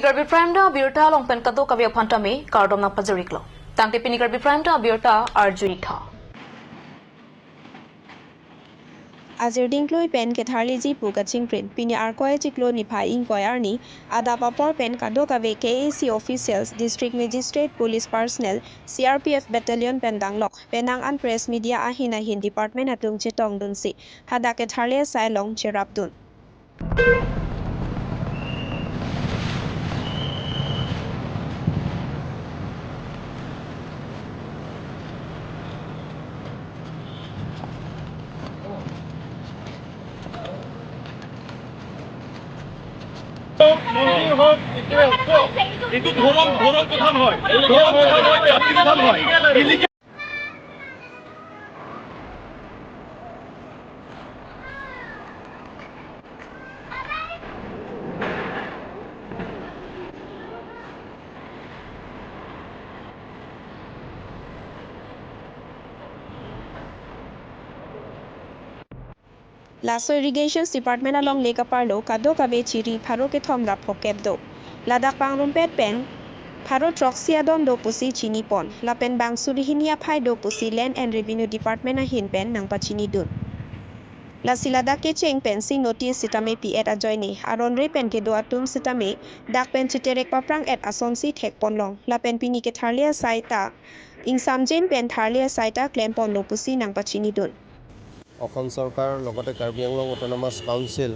Pinigarbi Prime da Birta Longpen Kado Kavya Pantame, Cardom na Pazariklo. Tangte Pinigarbi Prime da Birta Arjuita. Azir dingkloi pen ketharli ji pukaching print pini arkoy chiklo ni phai ing koyarni ada papor pen kado kave KAC officials district magistrate police personnel CRPF battalion pendanglok penang an press media ahina hin department atung chetong dunsi hada ketharli sailong cherapdun মন্দির হোক একটু ধরম প্রধান হয় Laso Irrigation Department along Lake Aparlo, Kado Kabe Chiri, Paro ke Thom Rap Hokebdo. Ladak Pangrumpet Pen, Paro Troxiadon do Pusi Chini Pon, Lapen Bang Surihinia Pai do Pusi Land and Revenue Department Ahin Pen Nang Pachini Dun. La Silada ke Cheng Pen si notice sitame pi et ajoini, Aron Re Pen ke do atum sitame, Dak Pen Chiterek Paprang et Asonsi Tek Ponlong, Lapen Pini ke Tharlia Saita, Ing Samjen Pen Tharlia Saita Klem Pon do Pusi Nang Pachini Dun. Assam চৰকাৰ লগতে Karbi Anglong autonomous council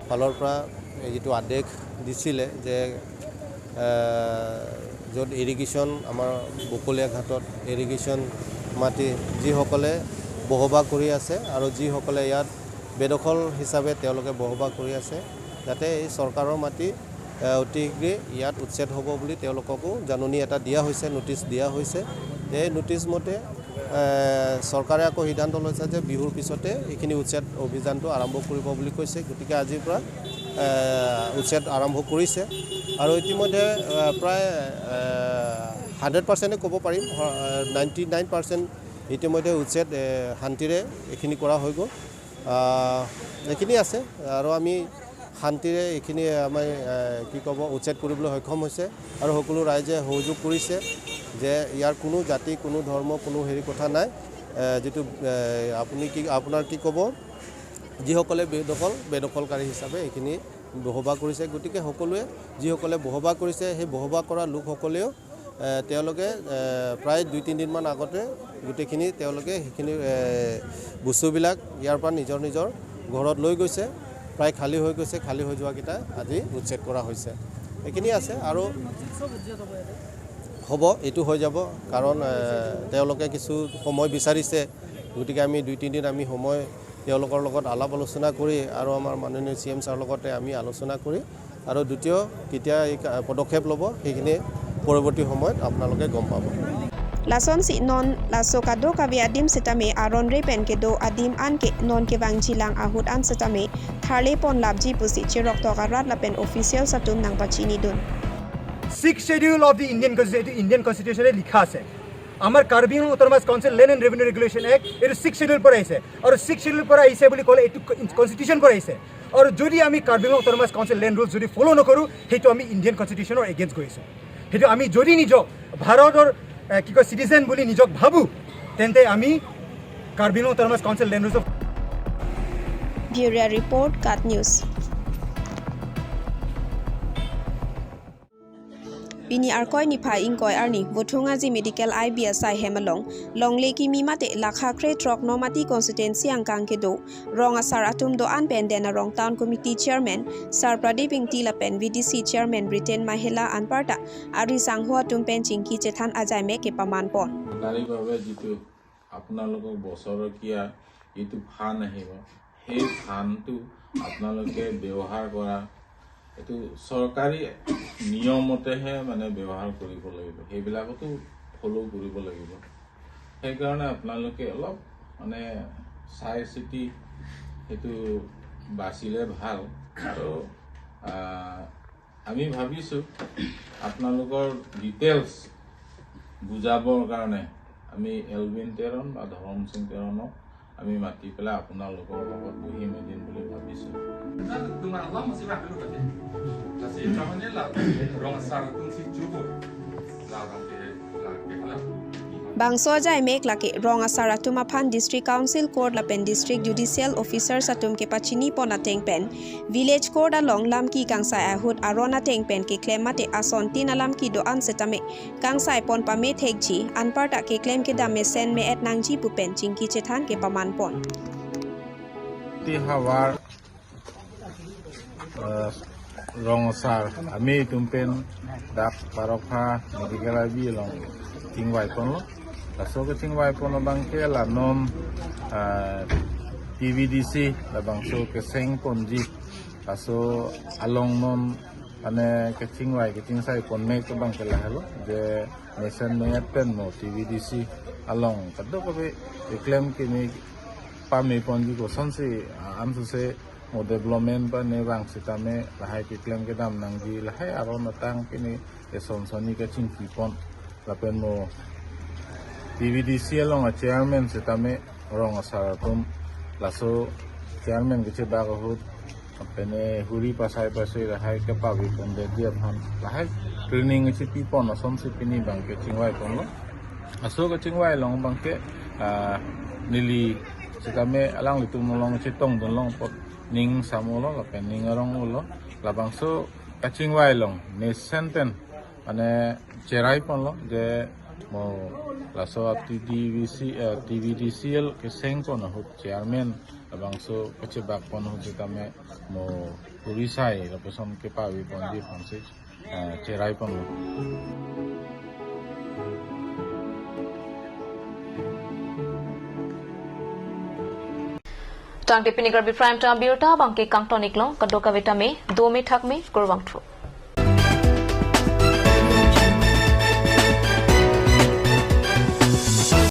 ফালৰ পৰা যিটো আদেশ দিছিলে যে য'ত irrigation আমাৰ বকলীয়া ঘাটত ইৰিগেশ্যন মাটি যিসকলে বহবাহ কৰি আছে আৰু যিসকলে ইয়াত বেদখল হিচাপে তেওঁলোকে বহবাহ কৰি আছে যাতে এই চৰকাৰৰ মাটি অতি শীঘ্ৰে ইয়াত উচ্ছেদ হ'ব বুলি তেওঁলোককো জাননী এটা দিয়া হৈছে নোটিছ দিয়া হৈছে এই নোটিছ মতে চৰকাৰে আকৌ সিদ্ধান্ত লৈছে যে বিহুৰ পিছতে এইখিনি উচ্ছেদ অভিযানটো আৰম্ভ কৰিব বুলি কৈছে গতিকে আজিৰ পৰা উচ্ছেদ আৰম্ভ কৰিছে আৰু ইতিমধ্যে প্ৰায় 100% ক'ব পাৰিম 99% ইতিমধ্যে উচ্ছেদ শান্তিৰে এইখিনি কৰা হৈ গ'ল এইখিনি আছে আৰু আমি শান্তিৰে এইখিনি আমাৰ কি ক'ব উচ্ছেদ কৰিবলৈ সক্ষম হৈছে আৰু সকলো ৰাইজে সহযোগ কৰিছে যে ইয়াৰ কোনো জাতি কোনো ধৰ্ম কোনো হেৰি কথা নাই যেটো আপুনি কি আপোনাৰ কি ক'ব যিসকলে বেদখলকাৰী হিচাপে এইখিনি বহবাহ কৰিছে গতিকে সকলোৱে যিসকলে বহবাহ কৰিছে সেই বহবাহ কৰা লোকসকলেও তেওঁলোকে প্ৰায় 2-3 দিনমান আগতে গোটেইখিনি তেওঁলোকে সেইখিনি বস্তুবিলাক ইয়াৰ পৰা নিজৰ নিজৰ ঘৰত লৈ গৈছে প্ৰায় খালী হৈ গৈছে খালী হৈ যোৱা কিটা আজি উচ্ছেদ কৰা হৈছে এইখিনি আছে আৰু হ'ব এটো হৈ যাব কাৰণ তেওঁলোকে কিছু সময় বিচাৰিছে গতিকে আমি 2-3 দিন আমি সময় তেওঁলোকৰ লগত আলাপ আলোচনা কৰি আৰু আমাৰ মাননীয় CM ছাৰ লগতে আমি আলোচনা কৰি আৰু দ্বিতীয় কেতিয়া এই পদক্ষেপ ল'ব সেইখিনি পৰৱৰ্তী সময়ত আপোনালোকে গম পাব Lason si non laso kado kavi adim sitame aron re pen ke do adim an ke non ke wang chilang ahut an sitame tharle pon labji pusi chirok to garat lapen official satum nang pachini dun 6th schedule of the Indian Constitution এ লিখা আছে আমাৰ Karbi Anglong autonomous council land and revenue regulation act এইটো 6th schedule পৰা আহিছে আৰু 6th schedule পৰা আহিছে বুলি ক'লে এইটো কনষ্টিটিউশ্যন পৰা আহিছে আৰু যদি আমি Karbi Anglong autonomous council land rules যদি ফ'ল' নকৰোঁ সেইটো আমি ইণ্ডিয়ান কনষ্টিটিউশ্যনৰ এগেইনষ্ট কৰিছোঁ সেইটো আমি যদি নিজক ভাৰতৰ কি কয় চিটিজেন বুলি নিজক ভাবোঁ তেন্তে আমি Karbi Anglong autonomous council land rules Bureau Report Cat News Bini arkoi ni phai ingkoi arni bothunga ji medical IBSI hemalong longle ki mi mate lakha kre trok nomati constituency angkang ke do rong asar atum do an pendena rong town committee chairman sir pradip ingti lapen VDC chairman Britain mahila anparta ari sanghua tum pen chingki chethan ajai me ke paman pon নাৰী ভাবে যেটো আপোনালোকক বছৰকীয়া এটো ফান আহিব সেই ফানটো আপোনালোকে ব্যৱহাৰ কৰা এটো চৰকাৰী নিয়মতেহে মানে ব্যৱহাৰ কৰিব লাগিব সেইবিলাকতো ফলো কৰিব লাগিব সেই কাৰণে আপোনালোকে অলপ মানে চাই চিটি এটো বাচিলে ভাল আৰু আমি ভাবিছো আপোনালোকৰ ডিটেইলছ বুজাবৰ কাৰণে আমি এলভিন তেৰণ বা ধৰম সিং তেৰণক আমি মাতি পেলাই আপোনালোকৰ লগত বহিম এদিন বুলি ভাবিছো Kasi tamannya lah, rong asar pun si cukup. Larang ke lah. Bangso jai mek laki rong asara tumapan District Council Court lapen District Judicial Officer satum ke pachini pon ateng pen Village Court along lamki kangsai ahut arona teng pen ke claim mate ason tin alam ki do an setame kangsai pon pame thekji anparta ke claim ke dame sen me et nangji pupen chingki chethan ke paman pon Ti hawar rong sar ami tumpen dak parokha medical abi long tingwai pon lo kaso ke tingwai pon bang ke la nom TVDC la bang so ke seng ponji kaso along nom ane ke tingwai ke tingsai pon me ke bang ke la halo je nation me pen mo TVDC along kado ko be claim ke me pami ponji ko sonsi amsu se mo development pa ne bang sitame lahai ki claim ke dam nangji lahai aro natang kini eson soni ke chingki pon lapen mo TVDC along a chairman sitame rong asaratum laso chairman ke ba ko hut apene huri pasai pasai lahai ke pawi pon de dia phan lahai training chi pi pon asom si pini bang ke chingwai pon lo aso ke chingwai long bang ke nili sitame alang litum long chitong don long pot ning samulo la pening arong ulo labang so kaching wai long ne senten ane cherai pon lo de mo la so TVDCL ke seng pon ho chairman labang so kache bak pon ho tame mo purisai la person ke pawi pon di pon se cherai pon lo Tang de pinigar bi prime time biota bangke kangtonik lo kadoka vitame 2 me thak me kurwang thu